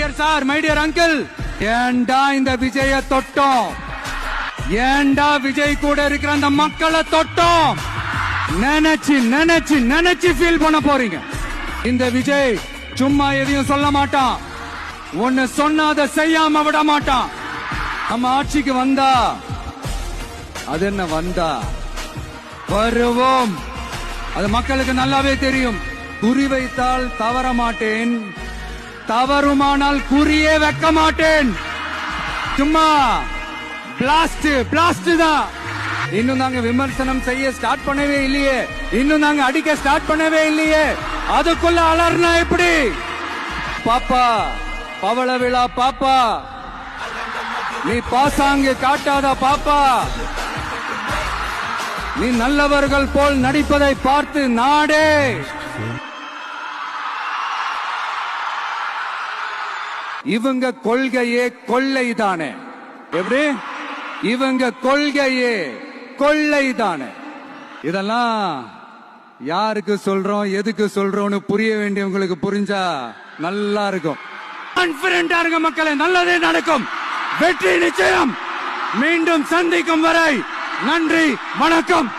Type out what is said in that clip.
Dear sir, my dear uncle, ஏண்டா இந்த விஜய தொட்டோம், ஏண்டா விஜய் கூட இருக்கிற அந்த மக்களை தொட்டோம் நினைச்சு நினைச்சு நினைச்சு ஃபீல் பண்ண போறீங்க. இந்த விஜய் சும்மா எதையும் சொல்ல மாட்டான், ஒன்னு சொன்னாத செய்யாம விட மாட்டான். நம்ம ஆட்சிக்கு வந்தா அது என்ன வந்தா வருவோம், அது மக்களுக்கு நல்லாவே தெரியும். குறி வைத்தால் தவற மாட்டேன், தவறுமானால் குறியே வைக்க மாட்டேன். சும்மா பிளாஸ்ட் பிளாஸ்ட் தான். இன்னும் நாங்க விமர்சனம் செய்ய ஸ்டார்ட் பண்ணவே இல்லையே, இன்னும் நாங்க அடிக்க ஸ்டார்ட் பண்ணவே இல்லையே, அதுக்குள்ள அலர்னா எப்படி? பாப்பா பவள விழா பாப்பா, நீ பாசாங்கு காட்டாத பாப்பா, நீ நல்லவர்கள் போல் நடிப்பதை பார்த்து நாடே இவங்க கொள்கையே கொள்ளைதானே. எப்படி? இவங்க கொள்கையே கொள்ளைதானே. இதெல்லாம் யாருக்கு சொல்றோம், எதுக்கு சொல்றோம்னு புரிய வேண்டியவங்களுக்கு புரிஞ்சா நல்லா இருக்கும். கான்பிடென்டா இருங்க மக்களே, நல்லதே நடக்கும், வெற்றி நிச்சயம். மீண்டும் சந்திக்கும் வரை நன்றி, வணக்கம்.